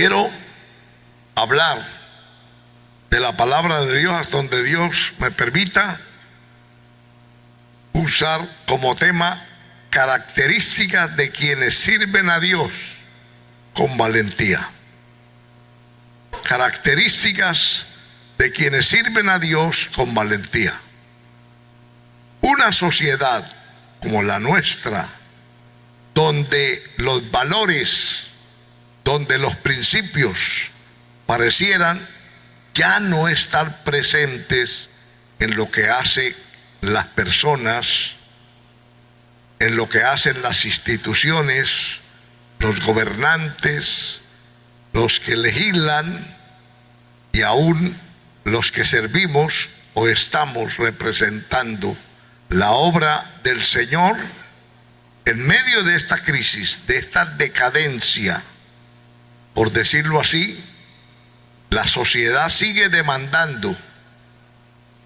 quiero hablar de la palabra de Dios hasta donde Dios me permita, usar como tema características de quienes sirven a Dios con valentía. Características de quienes sirven a Dios con valentía. Una sociedad como la nuestra, donde los valores, donde los principios parecieran ya no estar presentes en lo que hacen las personas, en lo que hacen las instituciones, los gobernantes, los que legislan y aún los que servimos o estamos representando la obra del Señor. En medio de esta crisis, de esta decadencia, por decirlo así, la sociedad sigue demandando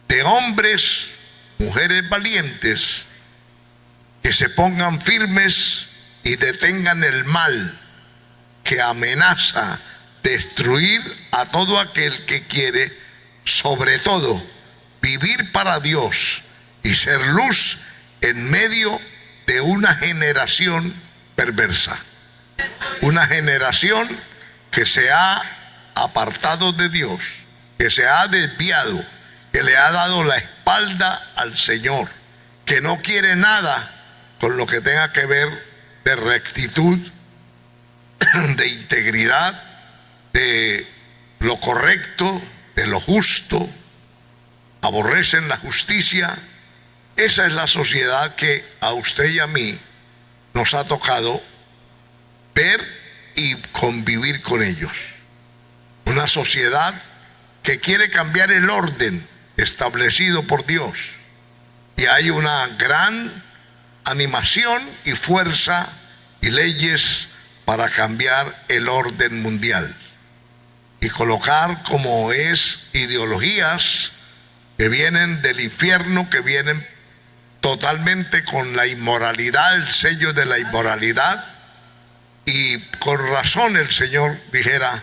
de hombres, mujeres valientes, que se pongan firmes y detengan el mal que amenaza destruir a todo aquel que quiere, sobre todo, vivir para Dios y ser luz en medio de una generación perversa. Una generación que se ha apartado de Dios, que se ha desviado, que le ha dado la espalda al Señor, que no quiere nada con lo que tenga que ver de rectitud, de integridad, de lo correcto, de lo justo. Aborrecen la justicia. Esa es la sociedad que a usted y a mí nos ha tocado ver y convivir con ellos. Una sociedad que quiere cambiar el orden establecido por Dios. Y hay una gran animación y fuerza y leyes para cambiar el orden mundial y colocar como es ideologías que vienen del infierno, que vienen totalmente con la inmoralidad, el sello de la inmoralidad. Y con razón el Señor dijera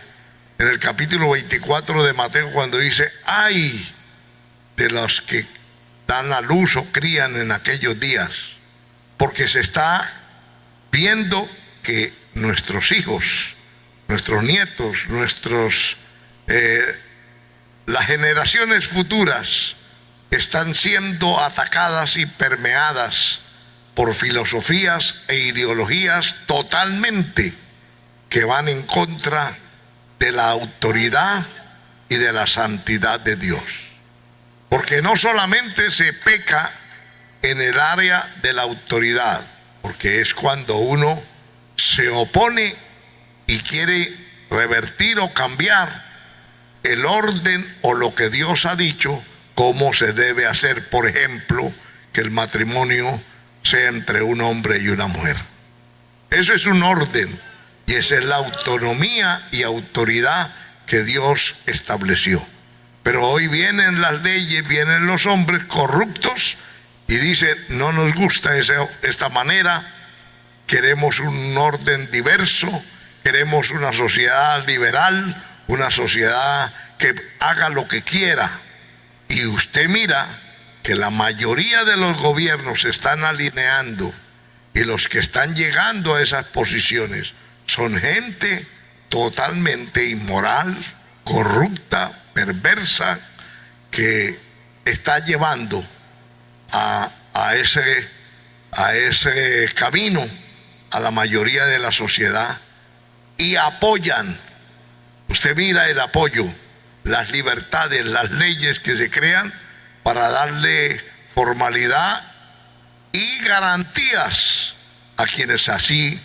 en el capítulo 24 de Mateo, cuando dice: ay de los que dan a luz o crían en aquellos días, porque se está viendo que nuestros hijos, nuestros nietos, las generaciones futuras están siendo atacadas y permeadas por filosofías e ideologías totalmente que van en contra de la autoridad y de la santidad de Dios. Porque no solamente se peca en el área de la autoridad, porque es cuando uno se opone y quiere revertir o cambiar el orden o lo que Dios ha dicho, cómo se debe hacer. Por ejemplo, que el matrimonio sea entre un hombre y una mujer. Eso es un orden y esa es la autonomía y autoridad que Dios estableció. Pero hoy vienen las leyes, vienen los hombres corruptos y dicen: no nos gusta esta manera, queremos un orden diverso, queremos una sociedad liberal, una sociedad que haga lo que quiera. Y usted mira que la mayoría de los gobiernos se están alineando y los que están llegando a esas posiciones son gente totalmente inmoral, corrupta, perversa, que está llevando a ese camino a la mayoría de la sociedad y apoyan. Usted mira el apoyo, las libertades, las leyes que se crean para darle formalidad y garantías a quienes así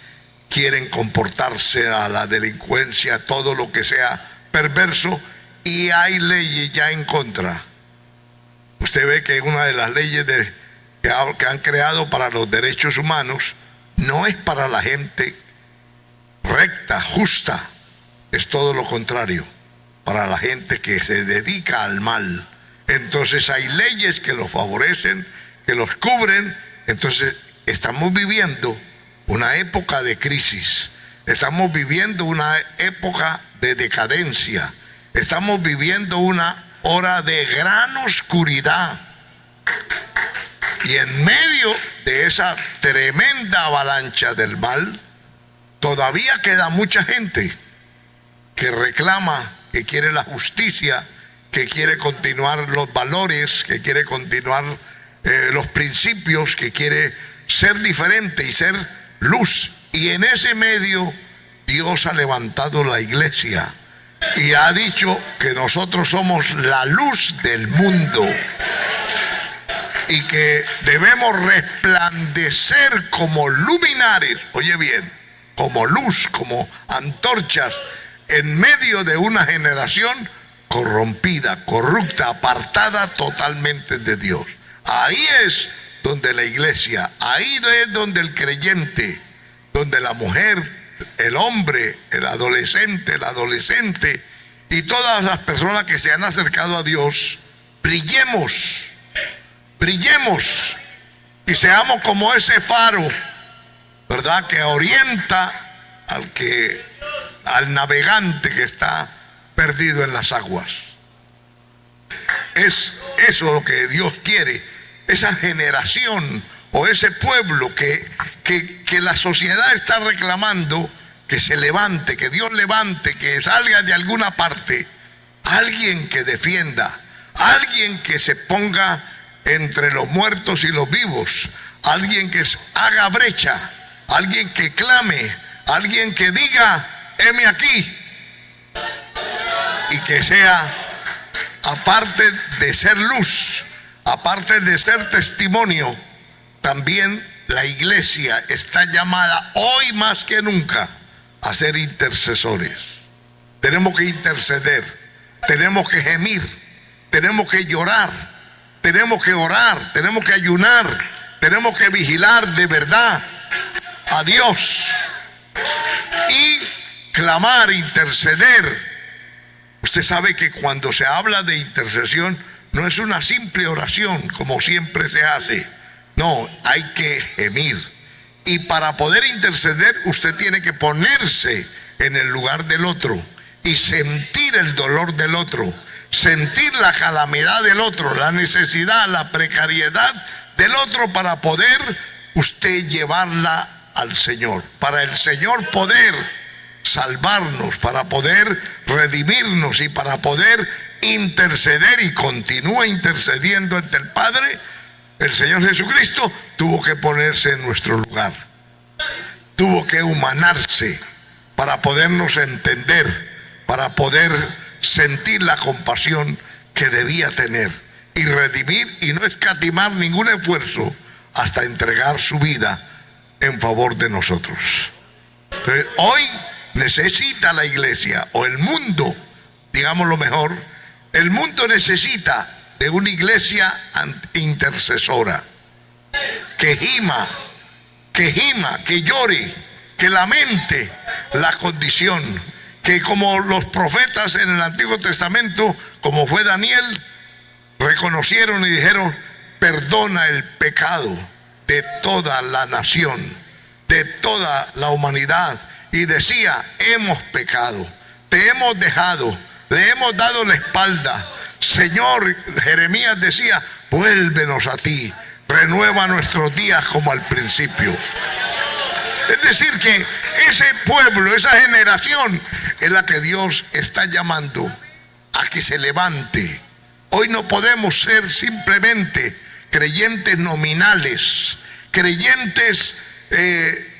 quieren comportarse, a la delincuencia, todo lo que sea perverso, y hay leyes ya en contra. Usted ve que una de las leyes que han creado para los derechos humanos no es para la gente recta, justa, es todo lo contrario, para la gente que se dedica al mal. Entonces hay leyes que los favorecen, que los cubren. Entonces estamos viviendo una época de crisis, estamos viviendo una época de decadencia. Estamos viviendo una hora de gran oscuridad. Y en medio de esa tremenda avalancha del mal, todavía queda mucha gente que reclama, que quiere la justicia, que quiere continuar los valores, que quiere continuar los principios, que quiere ser diferente y ser luz. Y en ese medio Dios ha levantado la iglesia y ha dicho que nosotros somos la luz del mundo y que debemos resplandecer como luminares, oye bien, como luz, como antorchas en medio de una generación corrompida, corrupta, apartada totalmente de Dios. Ahí es donde la iglesia, ahí es donde el creyente, donde la mujer, el hombre, el adolescente, la adolescente y todas las personas que se han acercado a Dios, brillemos y seamos como ese faro, ¿verdad?, que orienta al navegante que está perdido en las aguas. Es eso lo que Dios quiere, esa generación o ese pueblo que la sociedad está reclamando, que se levante, que Dios levante, que salga de alguna parte, alguien que defienda, alguien que se ponga entre los muertos y los vivos, alguien que haga brecha, alguien que clame, alguien que diga, heme aquí, y que sea, aparte de ser luz, aparte de ser testimonio, también la iglesia está llamada hoy más que nunca a ser intercesores. Tenemos que interceder, tenemos que gemir, tenemos que llorar, tenemos que orar, tenemos que ayunar, tenemos que vigilar de verdad a Dios y clamar, interceder. Usted sabe que cuando se habla de intercesión no es una simple oración como siempre se hace. No, hay que gemir. Y para poder interceder usted tiene que ponerse en el lugar del otro y sentir el dolor del otro, sentir la calamidad del otro, la necesidad, la precariedad del otro, para poder usted llevarla al Señor, para el Señor poder salvarnos, para poder redimirnos y para poder interceder, y continúa intercediendo ante el Padre. El Señor Jesucristo tuvo que ponerse en nuestro lugar, tuvo que humanarse para podernos entender, para poder sentir la compasión que debía tener y redimir y no escatimar ningún esfuerzo hasta entregar su vida en favor de nosotros. Entonces, hoy necesita la iglesia, o el mundo, digámoslo mejor, el mundo necesita de una iglesia intercesora, que gima, que llore, que lamente la condición, que como los profetas en el Antiguo Testamento, como fue Daniel, reconocieron y dijeron, perdona el pecado de toda la nación, de toda la humanidad. Y decía, hemos pecado, te hemos dejado, le hemos dado la espalda. Señor, Jeremías decía, vuélvenos a ti, renueva nuestros días como al principio. Es decir que ese pueblo, esa generación es la que Dios está llamando a que se levante. Hoy no podemos ser simplemente creyentes nominales, creyentes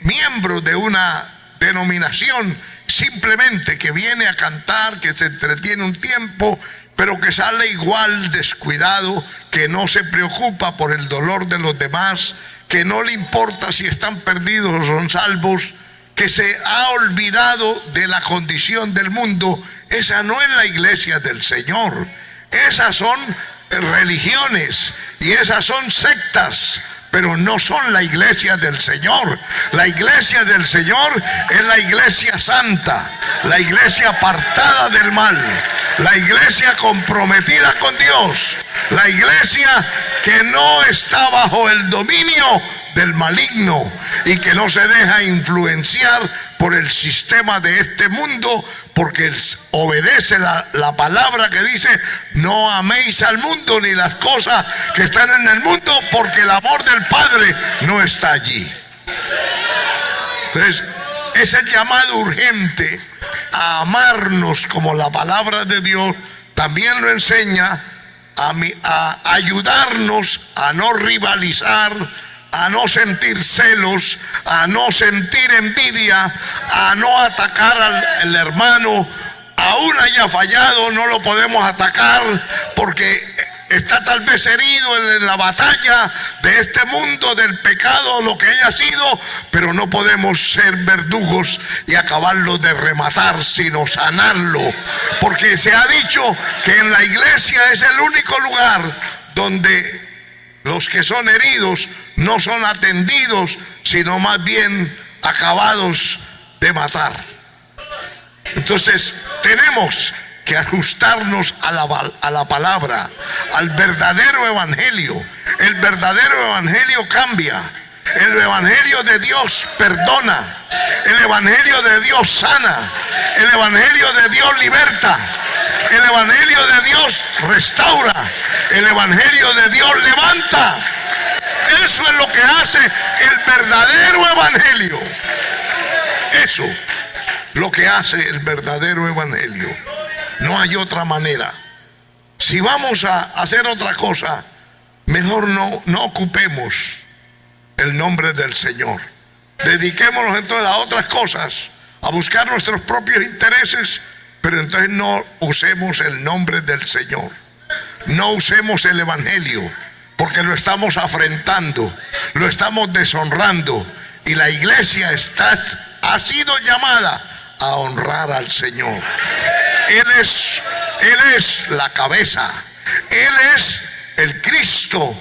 miembros de una denominación simplemente que viene a cantar, que se entretiene un tiempo, pero que sale igual descuidado, que no se preocupa por el dolor de los demás, que no le importa si están perdidos o son salvos, que se ha olvidado de la condición del mundo. Esa no es la iglesia del Señor. Esas son religiones y esas son sectas, pero no son la iglesia del Señor. La iglesia del Señor es la iglesia santa, la iglesia apartada del mal, la iglesia comprometida con Dios, la iglesia que no está bajo el dominio del maligno y que no se deja influenciar por el sistema de este mundo, porque obedece la palabra que dice: no améis al mundo ni las cosas que están en el mundo, porque el amor del Padre no está allí. Entonces, es el llamado urgente a amarnos, como la palabra de Dios también lo enseña, a ayudarnos a no rivalizar, a no sentir celos, a no sentir envidia, a no atacar al hermano. Aún haya fallado, no lo podemos atacar porque está tal vez herido en la batalla de este mundo, del pecado, lo que haya sido, pero no podemos ser verdugos y acabarlo de rematar, sino sanarlo, porque se ha dicho que en la iglesia es el único lugar donde los que son heridos no son atendidos, sino más bien acabados de matar. Entonces tenemos que ajustarnos a la palabra, al verdadero evangelio. El verdadero evangelio cambia. El evangelio de Dios perdona. El evangelio de Dios sana. El evangelio de Dios liberta. El evangelio de Dios restaura. El evangelio de Dios levanta. Eso es lo que hace el verdadero evangelio. Eso, lo que hace el verdadero evangelio. No hay otra manera. Si vamos a hacer otra cosa, mejor no ocupemos el nombre del Señor. Dediquémonos entonces a otras cosas, a buscar nuestros propios intereses, pero entonces no usemos el nombre del Señor. No usemos el evangelio, porque lo estamos afrentando, lo estamos deshonrando, y la iglesia ha sido llamada a honrar al Señor. Él es la cabeza. Él es el Cristo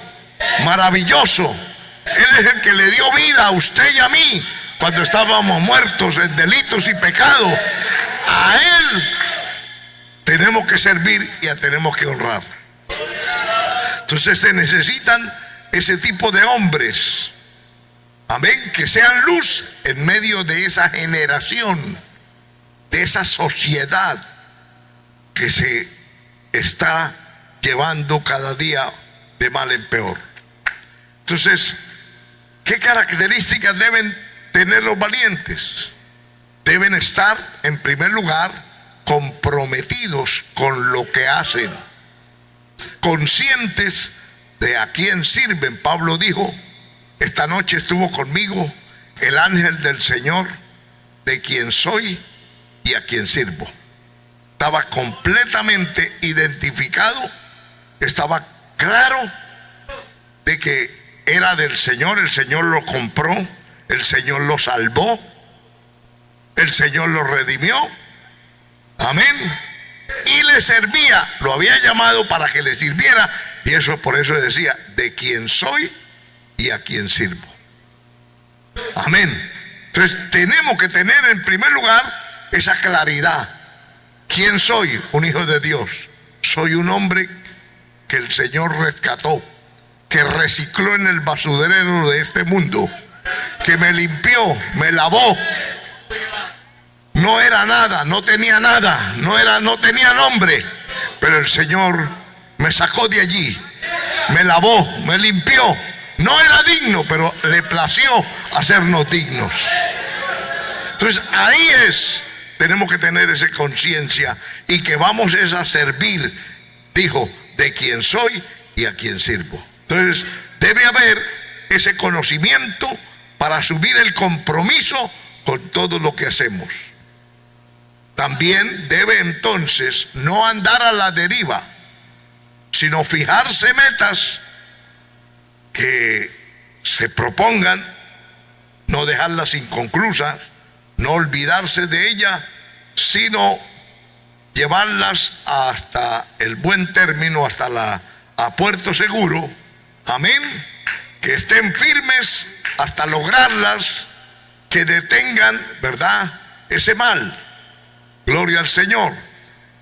maravilloso. Él es el que le dio vida a usted y a mí cuando estábamos muertos en delitos y pecados. A Él tenemos que servir y tenemos que honrar. Entonces se necesitan ese tipo de hombres, amén, que sean luz en medio de esa generación, de esa sociedad que se está llevando cada día de mal en peor. Entonces, ¿qué características deben tener los valientes? Deben estar, en primer lugar, comprometidos con lo que hacen, conscientes de a quién sirven. Pablo dijo: esta noche estuvo conmigo el ángel del Señor, de quien soy y a quien sirvo. Estaba completamente identificado, estaba claro de que era del Señor. El Señor lo compró, el Señor lo salvó, el Señor lo redimió, amén, y le servía. Lo había llamado para que le sirviera, y eso, por eso decía: de quien soy y a quien sirvo, amén. Entonces tenemos que tener en primer lugar esa claridad. ¿Quién soy? Un hijo de Dios. Soy un hombre que el Señor rescató, que recicló en el basurero de este mundo, que me limpió, me lavó. No era nada, no tenía nada, no tenía nombre, pero el Señor me sacó de allí, me lavó, me limpió. No era digno, pero le plació hacernos dignos. Entonces ahí tenemos que tener esa conciencia, y que vamos a servir, dijo, de quien soy y a quien sirvo. Entonces debe haber ese conocimiento para asumir el compromiso con todo lo que hacemos. También debe entonces no andar a la deriva, sino fijarse metas que se propongan, no dejarlas inconclusas, no olvidarse de ellas, sino llevarlas hasta el buen término, hasta a puerto seguro, amén, que estén firmes hasta lograrlas, que detengan, ¿verdad?, ese mal. Gloria al Señor.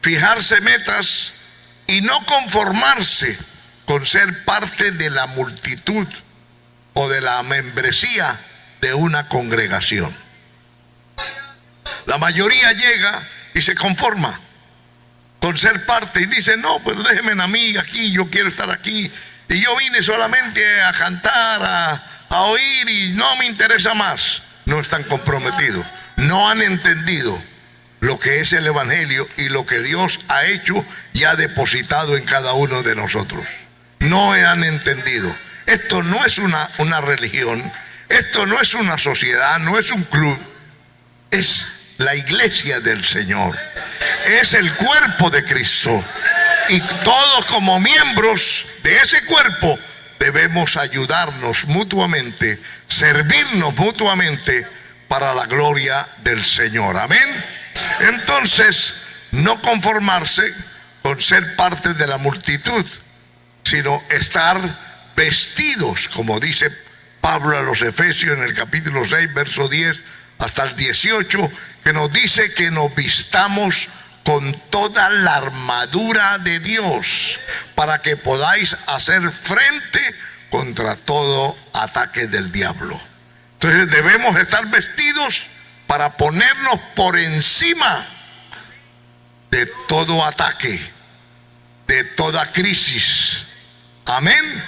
Fijarse metas y no conformarse con ser parte de la multitud o de la membresía de una congregación. La mayoría llega y se conforma con ser parte y dice: no, pero déjenme a mí aquí, yo quiero estar aquí, y yo vine solamente a cantar, a oír, y no me interesa más. No están comprometidos, no han entendido lo que es el evangelio y lo que Dios ha hecho y ha depositado en cada uno de nosotros. No han entendido. Esto no es una religión, esto no es una sociedad, no es un club, es la iglesia del Señor, es el cuerpo de Cristo, y todos como miembros de ese cuerpo debemos ayudarnos mutuamente, servirnos mutuamente para la gloria del Señor. Amén. Entonces, no conformarse con ser parte de la multitud, sino estar vestidos, como dice Pablo a los Efesios en el capítulo 6, verso 10 hasta el 18, que nos dice que nos vistamos con toda la armadura de Dios para que podáis hacer frente contra todo ataque del diablo. Entonces debemos estar vestidos para ponernos por encima de todo ataque, de toda crisis. Amén.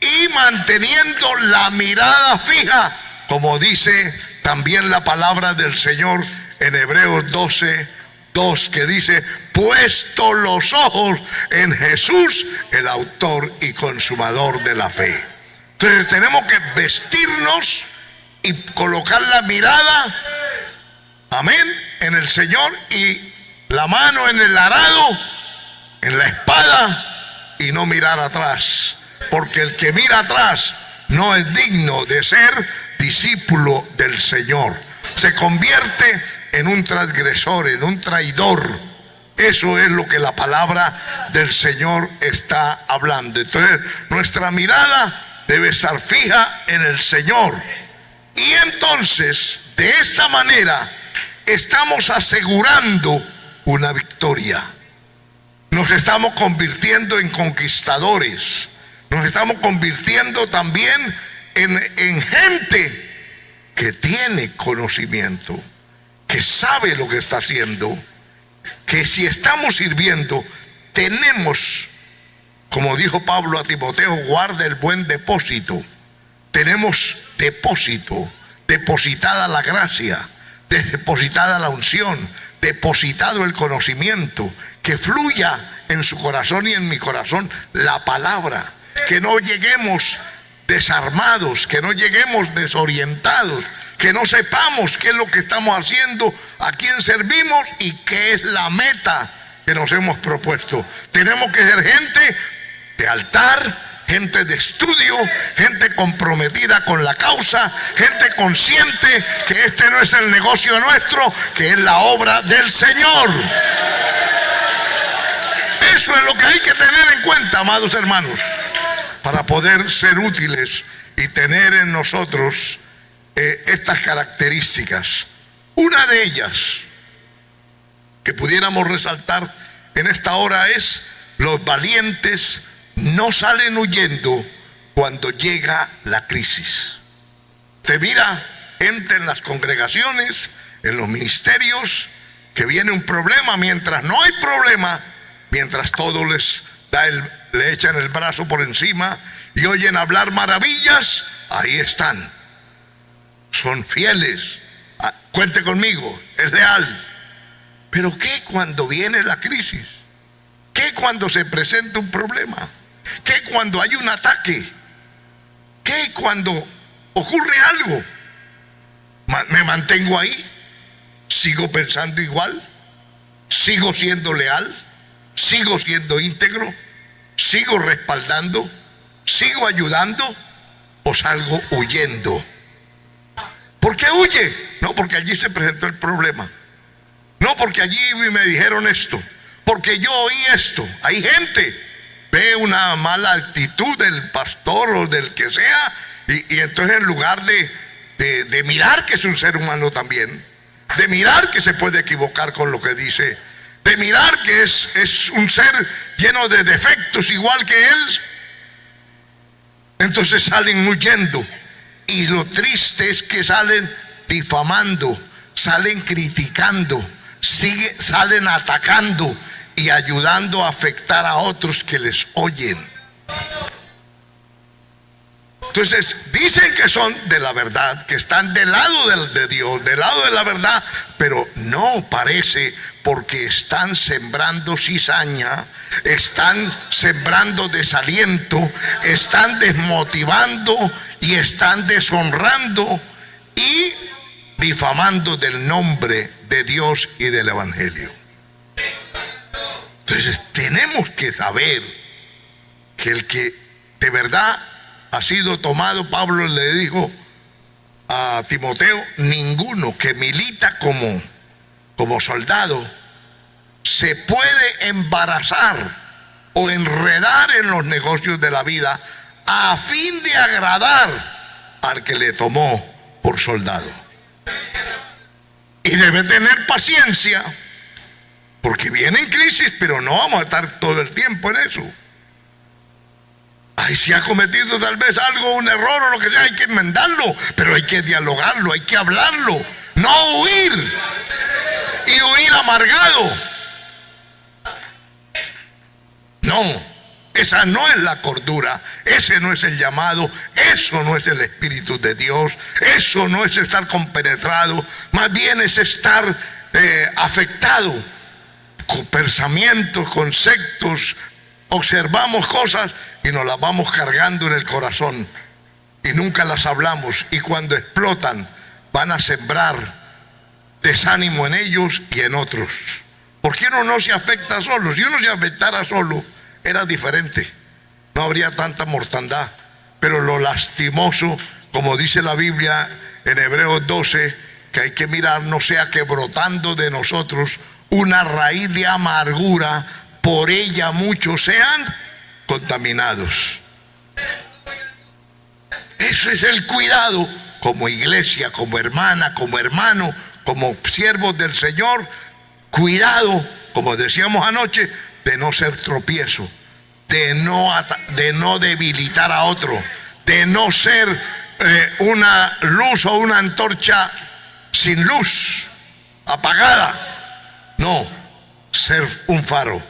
Y manteniendo la mirada fija, como dice también la palabra del Señor en Hebreos 12:2, que dice: puesto los ojos en Jesús, el autor y consumador de la fe. Entonces tenemos que vestirnos y colocar la mirada, amén, en el Señor, y la mano en el arado, en la espada, y no mirar atrás, porque el que mira atrás no es digno de ser discípulo del Señor. Se convierte en un transgresor, en un traidor. Eso es lo que la palabra del Señor está hablando. Entonces nuestra mirada debe estar fija en el Señor, y entonces de esta manera estamos asegurando una victoria. Nos estamos convirtiendo en conquistadores, nos estamos convirtiendo también en gente que tiene conocimiento, que sabe lo que está haciendo, que si estamos sirviendo tenemos, como dijo Pablo a Timoteo, guarda el buen depósito. Tenemos depósito, depositada la gracia, depositada la unción, depositado el conocimiento, que fluya en su corazón y en mi corazón la palabra, que no lleguemos desarmados, que no lleguemos desorientados, que no sepamos qué es lo que estamos haciendo, a quién servimos y qué es la meta que nos hemos propuesto. Tenemos que ser gente de altar, gente de estudio, gente comprometida con la causa, gente consciente que este no es el negocio nuestro, que es la obra del Señor. Eso es lo que hay que tener en cuenta, amados hermanos, para poder ser útiles y tener en nosotros estas características. Una de ellas que pudiéramos resaltar en esta hora es: los valientes no salen huyendo cuando llega la crisis. Te mira gente en las congregaciones, en los ministerios, que viene un problema, mientras no hay problema, mientras todos le echan el brazo por encima y oyen hablar maravillas, ahí están. Son fieles. Cuente conmigo, es leal. Pero ¿qué cuando viene la crisis? ¿Qué cuando se presenta un problema? ¿Qué cuando hay un ataque? ¿Qué cuando ocurre algo? ¿Me mantengo ahí? ¿Sigo pensando igual? ¿Sigo siendo leal? ¿Sigo siendo íntegro? ¿Sigo respaldando? ¿Sigo ayudando? ¿O salgo huyendo? ¿Por qué huye? No, porque allí se presentó el problema. No, porque allí me dijeron esto, porque yo oí esto. Hay gente, ve una mala actitud del pastor o del que sea, y entonces en lugar de mirar que es un ser humano también, de mirar que se puede equivocar con lo que dice, de mirar que es un ser lleno de defectos igual que él, entonces salen huyendo. Y lo triste es que salen difamando, salen criticando, salen atacando y ayudando a afectar a otros que les oyen. Entonces dicen que son de la verdad, que están del lado de Dios, del lado de la verdad, pero no parece, porque están sembrando cizaña, están sembrando desaliento, están desmotivando y están deshonrando y difamando del nombre de Dios y del Evangelio. Entonces tenemos que saber que el que de verdad ha sido tomado, Pablo le dijo a Timoteo, ninguno que milita como soldado se puede embarazar o enredar en los negocios de la vida a fin de agradar al que le tomó por soldado. Y debe tener paciencia, porque vienen crisis, pero no vamos a estar todo el tiempo en eso. Ay, si ha cometido tal vez algo, un error o lo que sea, hay que enmendarlo, pero hay que dialogarlo, hay que hablarlo, no huir y huir amargado. No, esa no es la cordura, ese no es el llamado, eso no es el Espíritu de Dios, eso no es estar compenetrado, más bien es estar afectado con pensamientos, conceptos. Observamos cosas y nos las vamos cargando en el corazón y nunca las hablamos, y cuando explotan van a sembrar desánimo en ellos y en otros. Porque uno no se afecta solo. Si uno se afectara solo era diferente, no habría tanta mortandad. Pero lo lastimoso, como dice la Biblia en Hebreos 12, que hay que mirar, no sea que brotando de nosotros una raíz de amargura, por ella muchos sean contaminados. Ese es el cuidado como iglesia, como hermana, como hermano, como siervos del Señor. Cuidado, como decíamos anoche, de no ser tropiezo, de no debilitar a otro, de no ser una luz o una antorcha sin luz, apagada. No, ser un faro,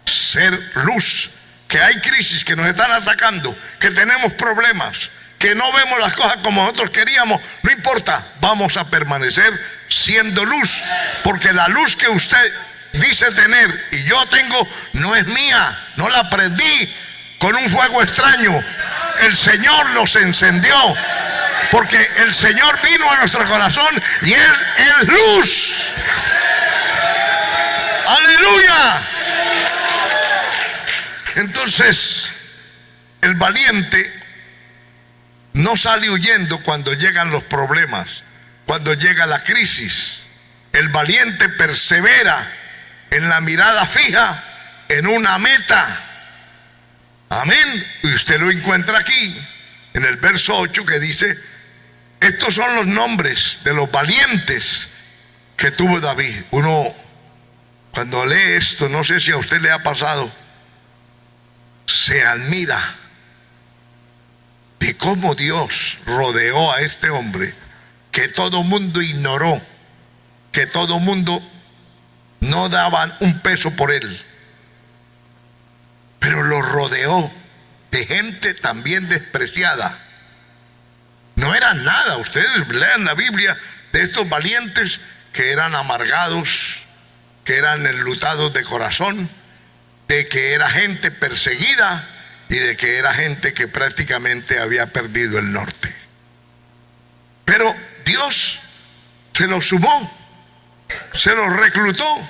ser luz. Que hay crisis, que nos están atacando, que tenemos problemas, que no vemos las cosas como nosotros queríamos, no importa, vamos a permanecer siendo luz, porque la luz que usted dice tener y yo tengo no es mía, no la prendí con un fuego extraño, el Señor los encendió, porque el Señor vino a nuestro corazón y Él es luz. ¡Aleluya! Entonces, el valiente no sale huyendo cuando llegan los problemas, cuando llega la crisis. El valiente persevera en la mirada fija en una meta. Amén. Y usted lo encuentra aquí en el verso 8, que dice: estos son los nombres de los valientes que tuvo David. Uno, cuando lee esto, no sé si a usted le ha pasado, se admira de cómo Dios rodeó a este hombre, que todo mundo ignoró, que todo mundo no daban un peso por él, pero lo rodeó de gente también despreciada. No eran nada. Ustedes lean la Biblia de estos valientes que eran amargados, que eran enlutados de corazón, de que era gente perseguida y de que era gente que prácticamente había perdido el norte. Pero Dios se los sumó, se los reclutó.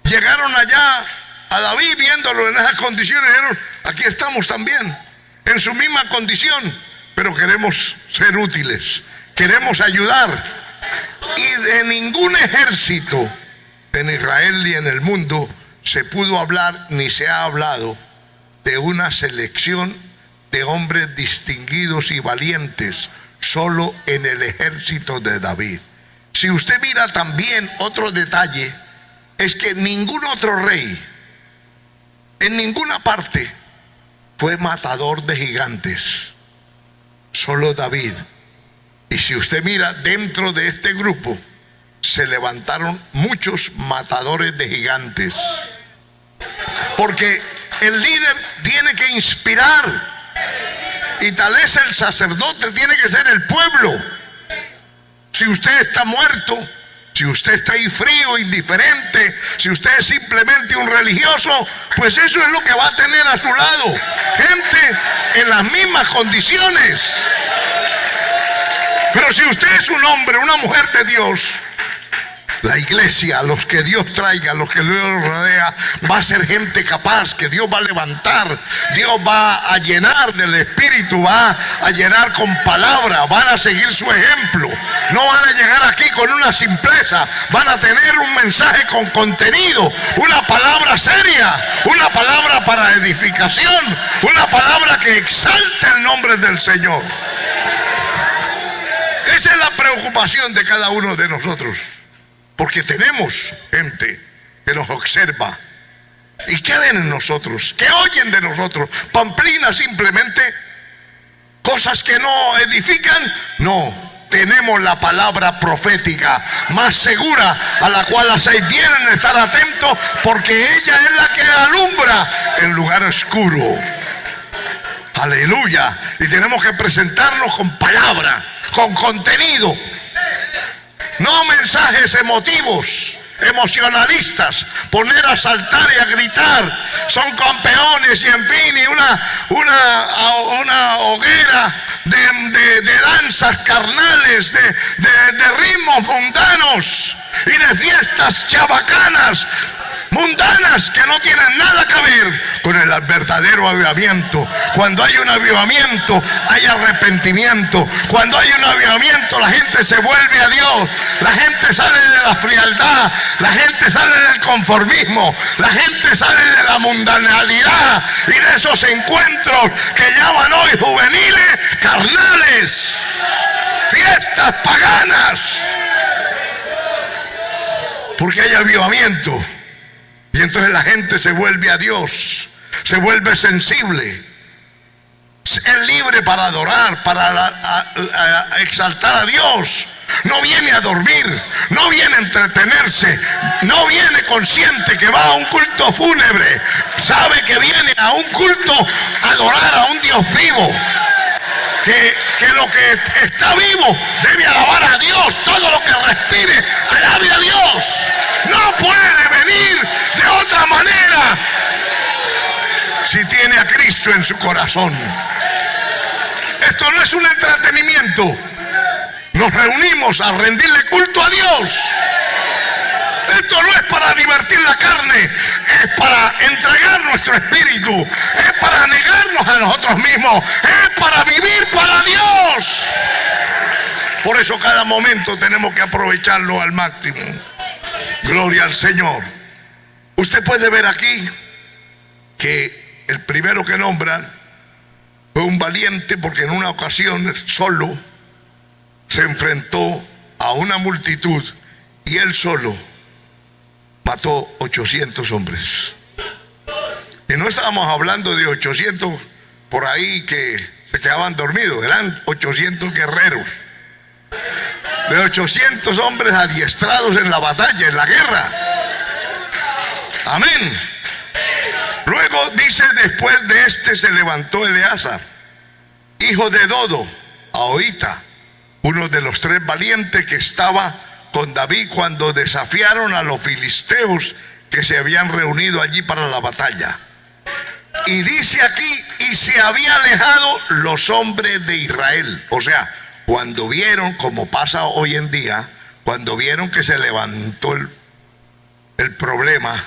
Llegaron allá a David viéndolo en esas condiciones, dijeron: aquí estamos también, en su misma condición, pero queremos ser útiles, queremos ayudar. Y de ningún ejército en Israel y en el mundo se pudo hablar, ni se ha hablado, de una selección de hombres distinguidos y valientes, solo en el ejército de David. Si usted mira también otro detalle, es que ningún otro rey en ninguna parte fue matador de gigantes, solo David. Y si usted mira dentro de este grupo, se levantaron muchos matadores de gigantes. Porque el líder tiene que inspirar, y tal vez el sacerdote tiene que ser el pueblo. Si usted está muerto, si usted está ahí frío, indiferente, si usted es simplemente un religioso, pues eso es lo que va a tener a su lado, gente en las mismas condiciones. Pero si usted es un hombre, una mujer de Dios, la iglesia, los que Dios traiga, los que Dios rodea, va a ser gente capaz, que Dios va a levantar. Dios va a llenar del Espíritu, va a llenar con palabra, van a seguir su ejemplo. No van a llegar aquí con una simpleza, van a tener un mensaje con contenido, una palabra seria, una palabra para edificación, una palabra que exalte el nombre del Señor. Esa es la preocupación de cada uno de nosotros. Porque tenemos gente que nos observa. ¿Y qué ven en nosotros? ¿Qué oyen de nosotros? ¿Pamplinas simplemente? ¿Cosas que no edifican? No, tenemos la palabra profética más segura, a la cual las seis vienen a estar atentos, porque ella es la que alumbra el lugar oscuro. Aleluya. Y tenemos que presentarnos con palabra, con contenido. No mensajes emotivos, emocionalistas, poner a saltar y a gritar, son campeones y en fin, y una hoguera de danzas carnales, de ritmos mundanos y de fiestas chabacanas, mundanas, que no tienen nada que ver con el verdadero avivamiento. Cuando hay un avivamiento, hay arrepentimiento. Cuando hay un avivamiento, la gente se vuelve a Dios. La gente sale de la frialdad, la gente sale del conformismo, la gente sale de la mundanalidad y de esos encuentros que llaman hoy juveniles, carnales, fiestas paganas. Porque hay avivamiento. Y entonces la gente se vuelve a Dios, se vuelve sensible, es libre para adorar, para exaltar a Dios. No viene a dormir, no viene a entretenerse, no viene consciente que va a un culto fúnebre, sabe que viene a un culto a adorar a un Dios vivo. Que lo que está vivo debe alabar a Dios. Todo lo que respire, alabe a Dios. No puede venir de otra manera si tiene a Cristo en su corazón. Esto no es un entretenimiento. Nos reunimos a rendirle culto a Dios. Esto no es para divertir la carne, es para entregar nuestro espíritu, es para negarnos a nosotros mismos, es para vivir para Dios. Por eso cada momento tenemos que aprovecharlo al máximo. Gloria al Señor. Usted puede ver aquí que el primero que nombran fue un valiente, porque en una ocasión solo se enfrentó a una multitud y él solo mató 800 hombres. Y no estábamos hablando de 800 por ahí que se quedaban dormidos, eran 800 guerreros, de 800 hombres adiestrados en la batalla, en la guerra. Amén. Luego dice, después de este se levantó Eleazar, hijo de Dodo, Ahoita, uno de los tres valientes que estaba con David cuando desafiaron a los filisteos que se habían reunido allí para la batalla. Y dice aquí, y se había alejado los hombres de Israel. O sea, cuando vieron, como pasa hoy en día, cuando vieron que se levantó el problema,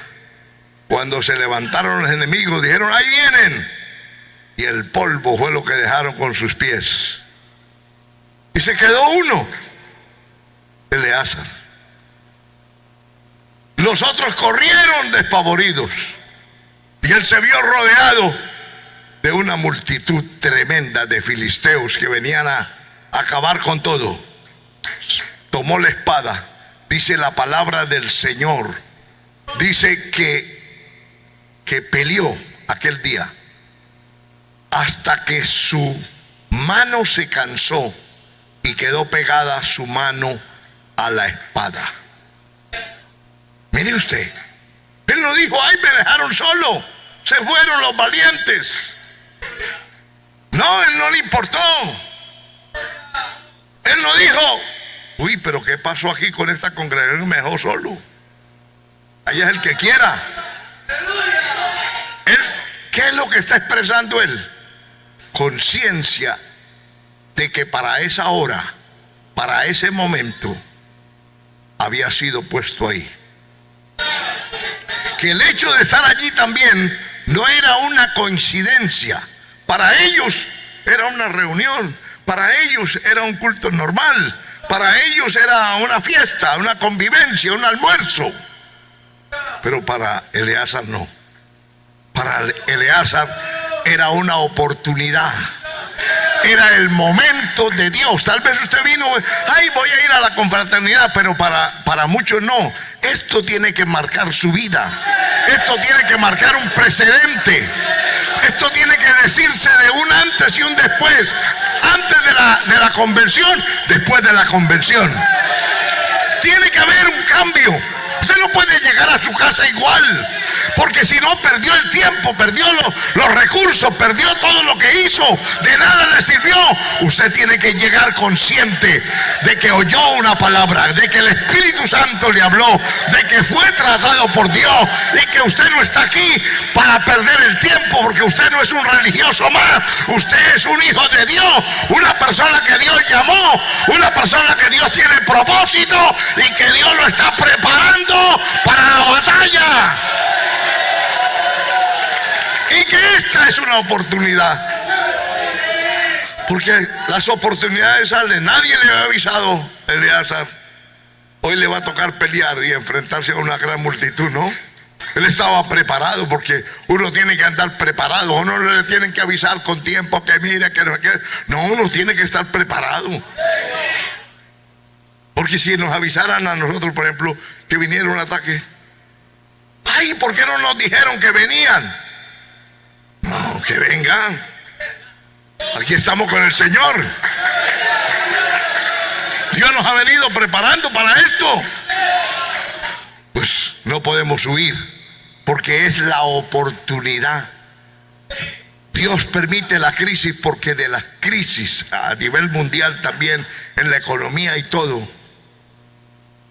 cuando se levantaron los enemigos, dijeron, ahí vienen. Y el polvo fue lo que dejaron con sus pies. Y se quedó uno, Eleazar. Los otros corrieron despavoridos y él se vio rodeado de una multitud tremenda de filisteos que venían a acabar con todo. Tomó la espada, dice la palabra del Señor, dice que peleó aquel día hasta que su mano se cansó y quedó pegada su mano a la espada. Mire usted, él no dijo, ay, me dejaron solo, se fueron los valientes. No, él no le importó. Él no dijo, uy, pero ¿qué pasó aquí con esta congregación? Me dejó solo. Allá es el que quiera. Él, ¿qué es lo que está expresando él? Conciencia de que para esa hora, para ese momento, había sido puesto ahí. Que el hecho de estar allí también no era una coincidencia. Para ellos era una reunión, para ellos era un culto normal, para ellos era una fiesta, una convivencia, un almuerzo. Pero para Eleazar no. Para Eleazar era una oportunidad. Era el momento de Dios. Tal vez usted vino, ay, voy a ir a la confraternidad, pero para muchos no. Esto tiene que marcar su vida. Esto tiene que marcar un precedente. Esto tiene que decirse de un antes y un después. Antes de la convención, después de la convención. Tiene que haber un cambio. Usted no puede llegar a su casa igual, porque si no, perdió el tiempo, perdió los recursos, perdió todo lo que hizo, de nada le sirvió. Usted tiene que llegar consciente de que oyó una palabra, de que el Espíritu Santo le habló, de que fue tratado por Dios, y que usted no está aquí para perder el tiempo, porque usted no es un religioso más. Usted es un hijo de Dios, una persona que Dios llamó, una persona que Dios tiene propósito y que Dios lo está preparando para la batalla. Y que esta es una oportunidad, porque las oportunidades salen. Nadie le había avisado a Eleazar, hoy le va a tocar pelear y enfrentarse a una gran multitud, ¿no? Él estaba preparado, porque uno tiene que andar preparado. Uno no le tienen que avisar con tiempo que mire, que no, uno tiene que estar preparado. Porque si nos avisaran a nosotros, por ejemplo, que viniera un ataque, ay, ¿por qué no nos dijeron que venían? No, que vengan. Aquí estamos con el Señor. Dios nos ha venido preparando para esto. Pues no podemos huir, porque es la oportunidad. Dios permite la crisis, porque de las crisis a nivel mundial también, en la economía y todo,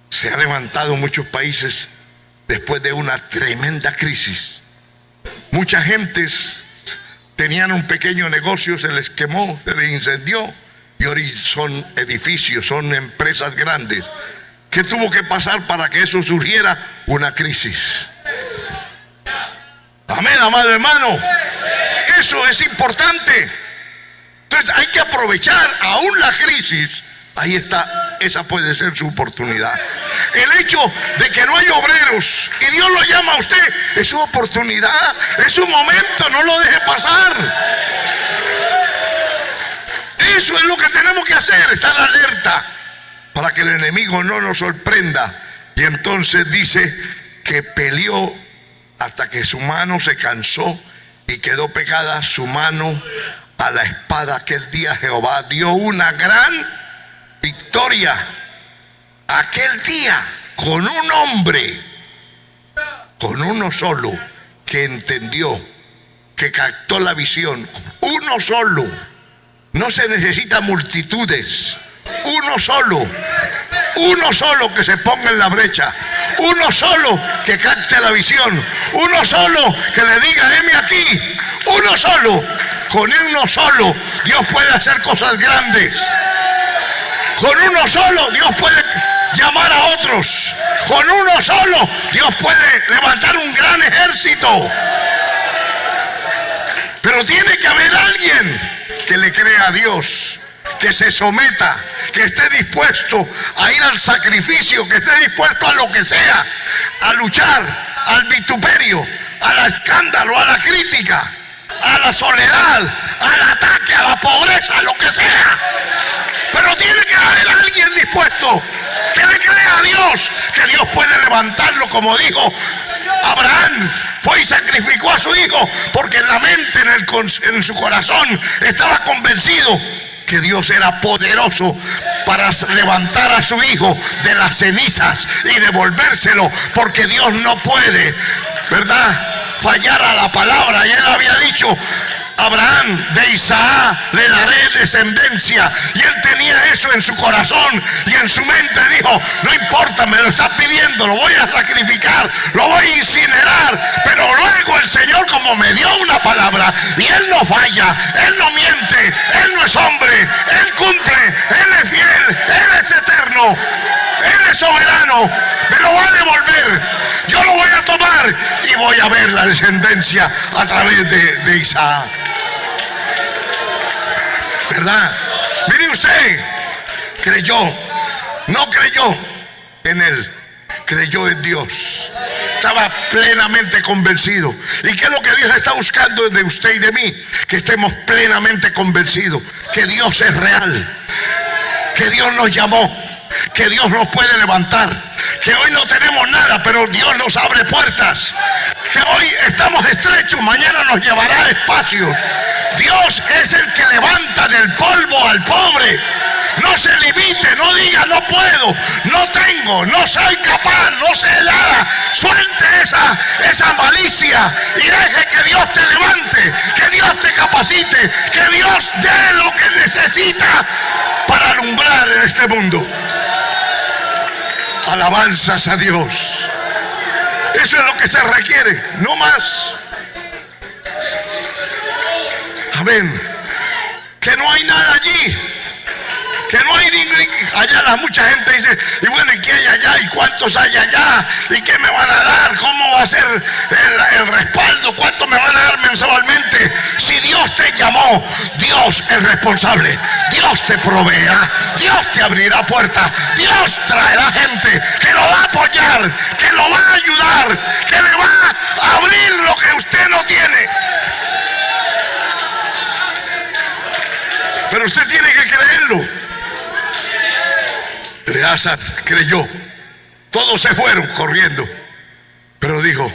se han levantado muchos países después de una tremenda crisis. Muchas gentes tenían un pequeño negocio, se les quemó, se les incendió, y hoy son edificios, son empresas grandes. ¿Qué tuvo que pasar para que eso surgiera? Una crisis. Amén, amado hermano. Eso es importante. Entonces hay que aprovechar aún la crisis. Ahí está, esa puede ser su oportunidad. El hecho de que no hay obreros y Dios lo llama a usted, es su oportunidad, es su momento, no lo deje pasar. Eso es lo que tenemos que hacer, estar alerta para que el enemigo no nos sorprenda. Y entonces dice que peleó hasta que su mano se cansó y quedó pegada su mano a la espada. Aquel día Jehová dio una gran victoria. Aquel día, con un hombre, con uno solo, que entendió, que captó la visión, uno solo. No se necesitan multitudes, uno solo que se ponga en la brecha, uno solo que capte la visión, uno solo que le diga, heme aquí, uno solo. Con uno solo Dios puede hacer cosas grandes. Con uno solo Dios puede llamar a otros. Con uno solo Dios puede levantar un gran ejército. Pero tiene que haber alguien que le crea a Dios, que se someta, que esté dispuesto a ir al sacrificio, que esté dispuesto a lo que sea, a luchar, al vituperio, al escándalo, a la crítica, a la soledad, al ataque, a la pobreza, a lo que sea. Pero tiene que haber alguien dispuesto que le crea a Dios, que Dios puede levantarlo, como dijo Abraham. Fue y sacrificó a su hijo, porque en la mente, en su corazón, estaba convencido que Dios era poderoso para levantar a su hijo de las cenizas y devolvérselo, porque Dios no puede, ¿verdad?, fallar a la palabra. Y él había dicho: Abraham, de Isaac le daré descendencia. Y él tenía eso en su corazón y en su mente. Dijo: no importa, me lo está pidiendo, lo voy a sacrificar, lo voy a incinerar. Pero luego el Señor, como me dio una palabra, y Él no falla, Él no miente, Él no es hombre, Él cumple, Él es fiel, Él es eterno, Él es soberano, me lo va a devolver. Yo lo voy a tomar y voy a ver la descendencia a través de Isaac. ¿Verdad? Mire usted, creyó, no creyó en él, creyó en Dios. Estaba plenamente convencido. ¿Y qué es lo que Dios está buscando de usted y de mí? Que estemos plenamente convencidos que Dios es real, que Dios nos llamó, que Dios nos puede levantar, que hoy no tenemos nada, pero Dios nos abre puertas, que hoy estamos estrechos, mañana nos llevará a espacios. Dios es el que levanta del polvo al pobre. No se limite, no diga: no puedo, no tengo, no soy capaz, no sé nada. Suelte esa malicia y deje que Dios te levante, que Dios te capacite, que Dios dé lo que necesita para alumbrar en este mundo. Alabanzas a Dios. Eso es lo que se requiere, no más. Amén. Que no hay nada allí, que no hay allá. Mucha gente dice: y bueno, ¿y qué hay allá? ¿Y cuántos hay allá? ¿Y qué me van a dar? ¿Cómo va a ser el respaldo? ¿Cuánto me van a dar mensualmente? Si Dios te llamó, Dios es responsable. Dios te proveerá, Dios te abrirá puertas, Dios traerá gente que lo va a apoyar, que lo va a ayudar, que le va a abrir lo que usted no tiene. Pero usted tiene que creerlo. Eleazar creyó. Todos se fueron corriendo, pero dijo: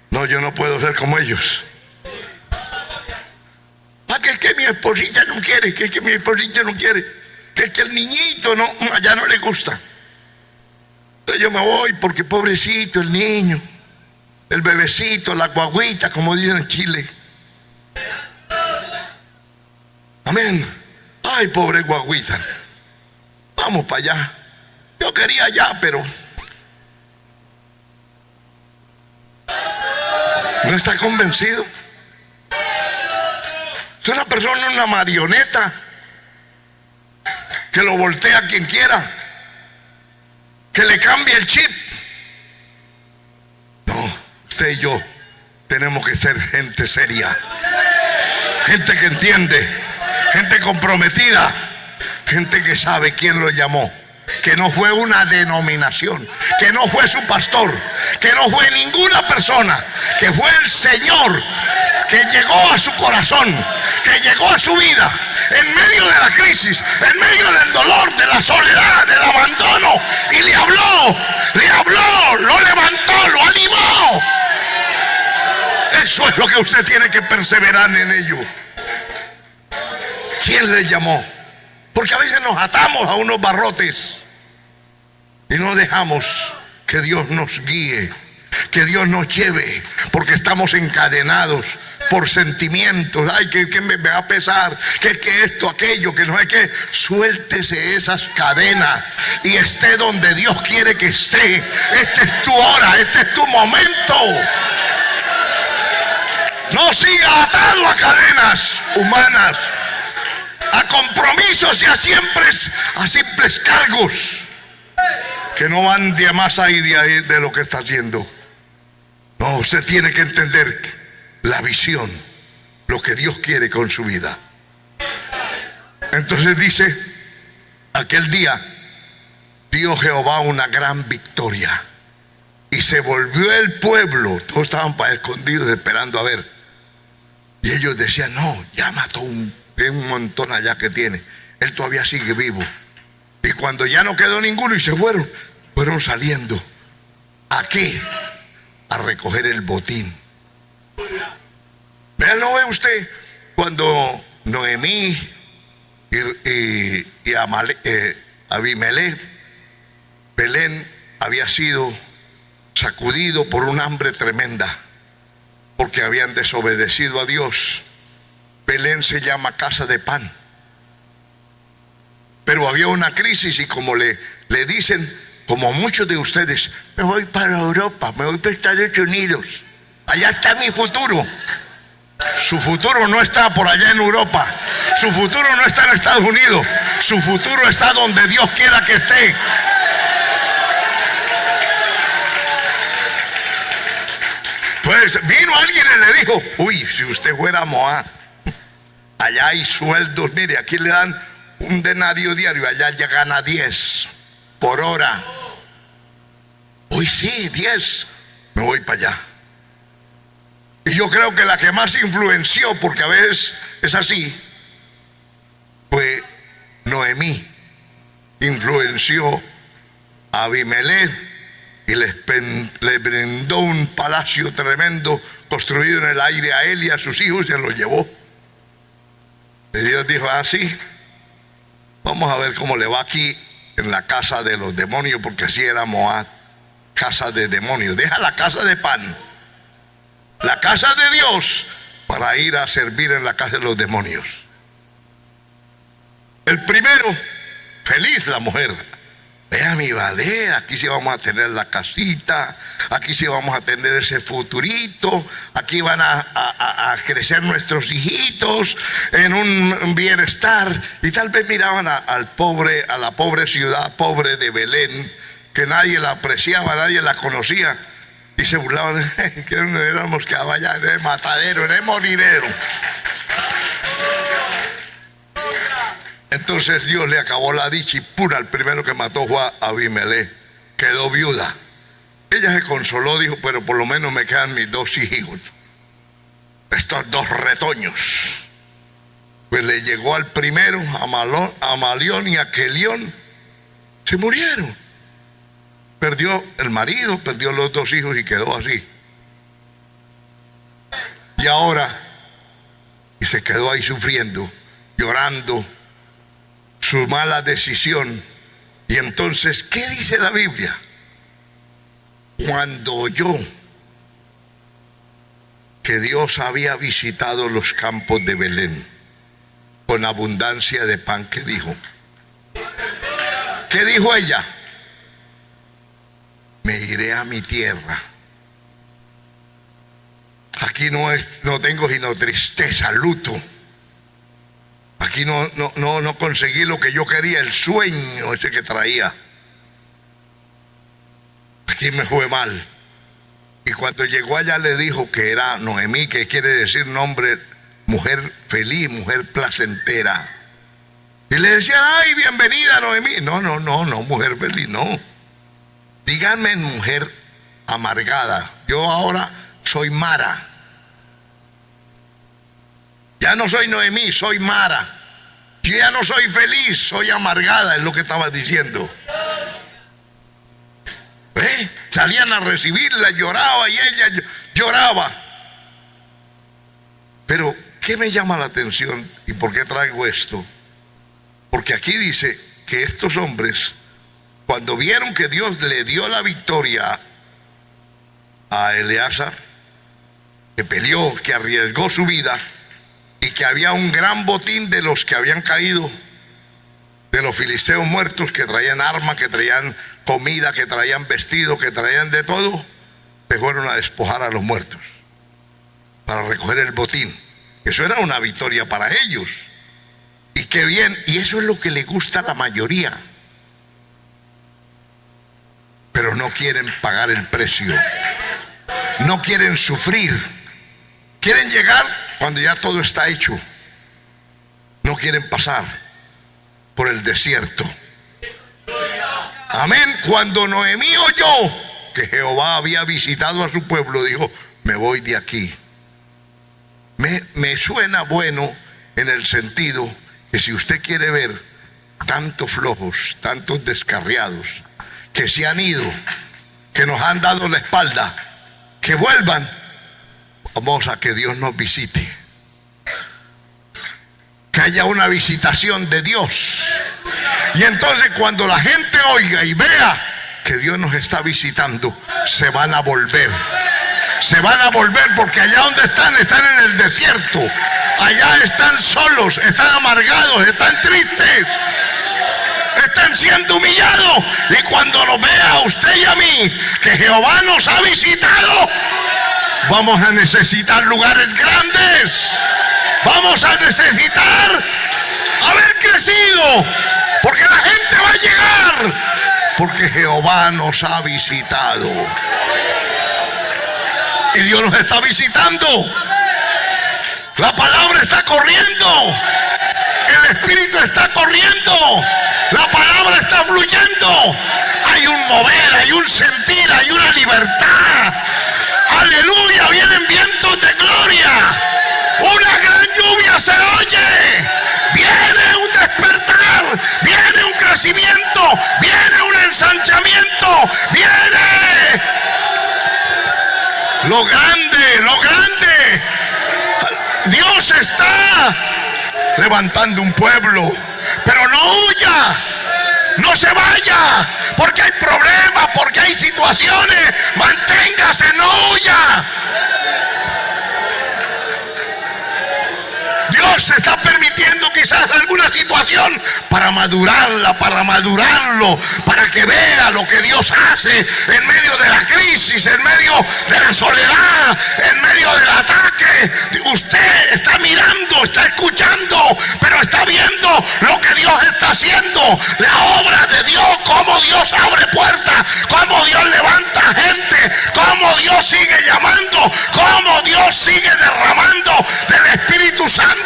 no, yo no puedo ser como ellos. Que mi esposita no quiere, que mi esposita no quiere, que el niñito no, allá no le gusta. Entonces yo me voy, porque pobrecito el niño, el bebecito, la guaguita, como dicen en Chile. Amén. Ay, pobre guaguita. Vamos para allá. Yo quería allá, pero no está convencido. Es una persona, una marioneta, que lo voltea a quien quiera, que le cambie el chip. No, usted y yo tenemos que ser gente seria, gente que entiende, gente comprometida, gente que sabe quién lo llamó, que no fue una denominación, que no fue su pastor, que no fue ninguna persona, que fue el Señor, que llegó a su corazón, que llegó a su vida, en medio de la crisis, en medio del dolor, de la soledad, del abandono, y le habló, lo levantó, lo animó. Eso es lo que usted tiene que perseverar en ello. ¿Quién le llamó? Porque a veces nos atamos a unos barrotes y no dejamos que Dios nos guíe, que Dios nos lleve, porque estamos encadenados por sentimientos. Ay, que me va a pesar, que esto, aquello, que no hay que. Suéltese esas cadenas y esté donde Dios quiere que esté. Esta es tu hora, este es tu momento. No siga atado a cadenas humanas, a compromisos y a simples cargos que no van de más ahí de lo que está haciendo. No, usted tiene que entender la visión, lo que Dios quiere con su vida. Entonces dice: aquel día dio Jehová una gran victoria y se volvió el pueblo. Todos estaban escondidos esperando a ver, y ellos decían: no, ya mató un montón allá que tiene, él todavía sigue vivo. Y cuando ya no quedó ninguno y se fueron saliendo. ¿A qué? A recoger el botín. Vean, ¿no ve usted cuando Noemí Abimelech, Belén había sido sacudido por un hambre tremenda, porque habían desobedecido a Dios. Belén se llama casa de pan. Pero había una crisis y como le dicen, como muchos de ustedes, me voy para Europa, me voy para Estados Unidos, allá está mi futuro. Su futuro no está por allá en Europa, su futuro no está en Estados Unidos, su futuro está donde Dios quiera que esté. Pues vino alguien y le dijo, uy, si usted fuera a Moab, allá hay sueldos, mire, aquí le dan un denario diario, allá ya gana 10 por hora. Uy, sí, 10, me voy para allá. Y yo creo que la que más influenció, porque a veces es así, fue Noemí. Influenció a Abimelech y le brindó un palacio tremendo construido en el aire a él y a sus hijos, y se lo llevó. Y Dios dijo, sí, vamos a ver cómo le va aquí en la casa de los demonios, porque así era Moab, casa de demonios. Deja la casa de pan, la casa de Dios, para ir a servir en la casa de los demonios. El primero, feliz la mujer. Vea mi ballet, aquí sí vamos a tener la casita, aquí sí vamos a tener ese futurito, aquí van a crecer nuestros hijitos en un bienestar. Y tal vez miraban a la pobre ciudad, pobre de Belén, que nadie la apreciaba, nadie la conocía, y se burlaban, que no éramos que allá en el matadero, en el molinero. Entonces Dios le acabó la dicha y pura, el primero que mató fue a Abimelech. Quedó viuda. Ella se consoló, dijo, pero por lo menos me quedan mis 2 hijos, estos 2 retoños. Pues le llegó al primero, a Malión y a Kelión, se murieron. Perdió el marido, perdió los 2 hijos y quedó así. Y ahora, y se quedó ahí sufriendo, llorando su mala decisión. Y entonces, ¿qué dice la Biblia? Cuando oyó que Dios había visitado los campos de Belén con abundancia de pan, ¿qué dijo? ¿Qué dijo ella? Me iré a mi tierra. Aquí no tengo sino tristeza, luto. Aquí no conseguí lo que yo quería, el sueño ese que traía. Aquí me fue mal. Y cuando llegó allá le dijo que era Noemí, que quiere decir nombre, mujer feliz, mujer placentera. Y le decían, ay, bienvenida Noemí. No, mujer feliz, no. Díganme mujer amargada. Yo ahora soy Mara. Ya no soy Noemí, soy Mara. Yo ya no soy feliz, soy amargada, es lo que estaba diciendo. Salían a recibirla, lloraba y ella lloraba. Pero, ¿qué me llama la atención y por qué traigo esto? Porque aquí dice que estos hombres, cuando vieron que Dios le dio la victoria a Eleazar, que peleó, que arriesgó su vida, y que había un gran botín de los que habían caído, de los filisteos muertos, que traían armas, que traían comida, que traían vestidos, que traían de todo, se fueron a despojar a los muertos para recoger el botín. Eso era una victoria para ellos. Y qué bien, y eso es lo que le gusta a la mayoría, pero no quieren pagar el precio, no quieren sufrir, quieren llegar cuando ya todo está hecho. No quieren pasar por el desierto. Amén. Cuando Noemí oyó que Jehová había visitado a su pueblo, dijo, me voy de aquí. Me suena bueno en el sentido que si usted quiere ver tantos flojos, tantos descarriados, que se han ido, que nos han dado la espalda, que vuelvan. Vamos a que Dios nos visite. que haya una visitación de Dios. Y entonces cuando la gente oiga y vea que Dios nos está visitando, se van a volver. Se van a volver, porque allá donde están en el desierto. Allá están solos, están amargados, están tristes, están siendo humillados. Y cuando nos vea a usted y a mí que Jehová nos ha visitado, vamos a necesitar lugares grandes. Vamos a necesitar haber crecido, porque la gente va a llegar, porque Jehová nos ha visitado. Y Dios nos está visitando. La palabra está corriendo. El Espíritu está corriendo. La palabra está fluyendo. Hay un mover, hay un sentir, hay una libertad. Aleluya, vienen vientos de gloria. Una gran lluvia se oye. Viene un despertar. Viene un crecimiento. Viene un ensanchamiento. Viene lo grande, lo grande. Dios está levantando un pueblo, pero no huya, no se vaya, porque hay problemas, porque hay situaciones. Manténgase, no huya. Dios está permitiendo quizás alguna situación para madurarla, para madurarlo, para que vea lo que Dios hace en medio de la crisis, en medio de la soledad, en medio del ataque. Usted está mirando, está escuchando, pero está viendo lo que Dios está haciendo, la obra de Dios, cómo Dios abre puertas, cómo Dios levanta gente, cómo Dios sigue llamando, cómo Dios sigue derramando del Espíritu Santo.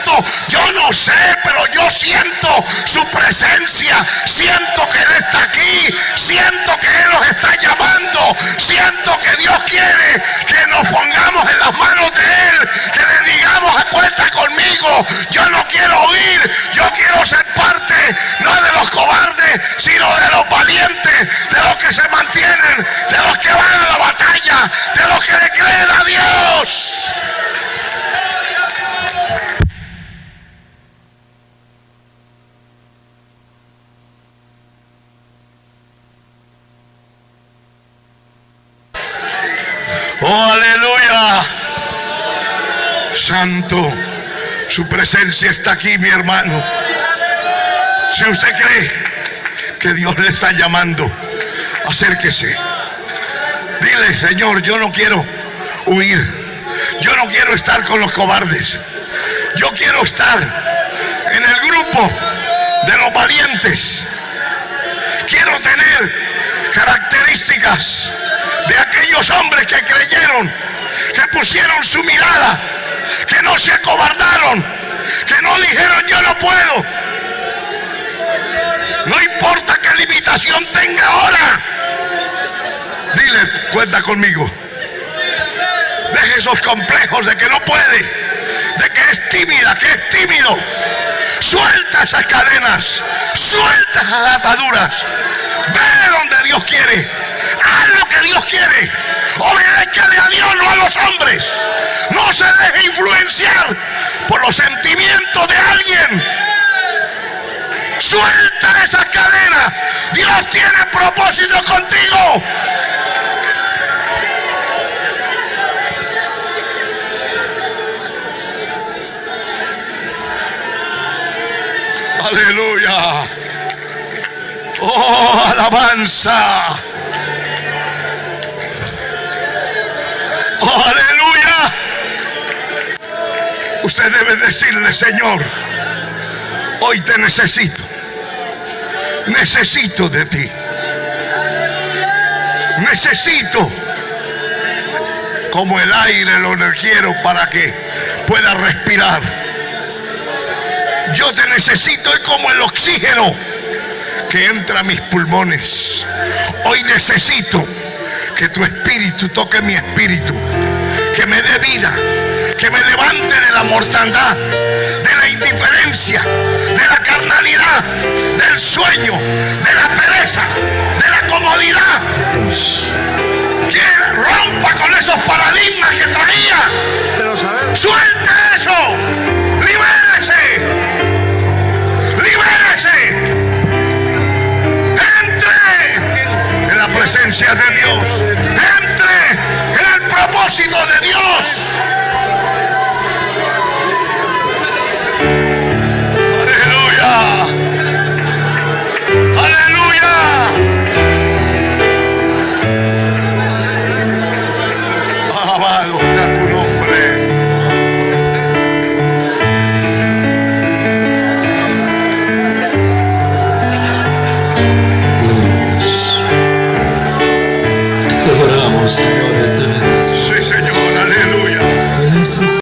Yo no sé, pero yo siento su presencia, siento que Él está aquí, siento que Él nos está llamando, siento que Dios quiere que nos pongamos en las manos de Él, que le digamos: cuenta conmigo, yo no quiero huir, yo quiero ser parte, no de los cobardes, sino de los valientes, de los que se mantienen, de los que van a la batalla, de los que le creen a Dios. Oh, aleluya. Santo, su presencia está aquí, mi hermano. Si usted cree que Dios le está llamando, acérquese. Dile: Señor, yo no quiero huir, yo no quiero estar con los cobardes, yo quiero estar en el grupo de los valientes. Quiero tener características de aquellos hombres que creyeron, que pusieron su mirada, que no se acobardaron, que no dijeron: yo no puedo. No importa qué limitación tenga ahora. Dile: cuenta conmigo. Deje esos complejos de que no puede, de que es tímida, que es tímido. Suelta esas cadenas, suelta esas ataduras. Ve donde Dios quiere. Haz lo que Dios quiere. Obedézcale a Dios, no a los hombres. No se deje influenciar por los sentimientos de alguien. Suelta esas cadenas. Dios tiene propósito contigo. Aleluya. Oh, alabanza. Oh, aleluya. Usted debe decirle: Señor, hoy te necesito. Necesito de ti. Necesito como el aire lo requiero para que pueda respirar. Yo te necesito como el oxígeno que entra a mis pulmones. Hoy necesito que tu espíritu toque mi espíritu, que me dé vida, que me levante de la mortandad, de la indiferencia, de la carnalidad, del sueño, de la pereza, de la comodidad. Que rompa con esos paradigmas que traía. Suelte eso, libérese. Señor.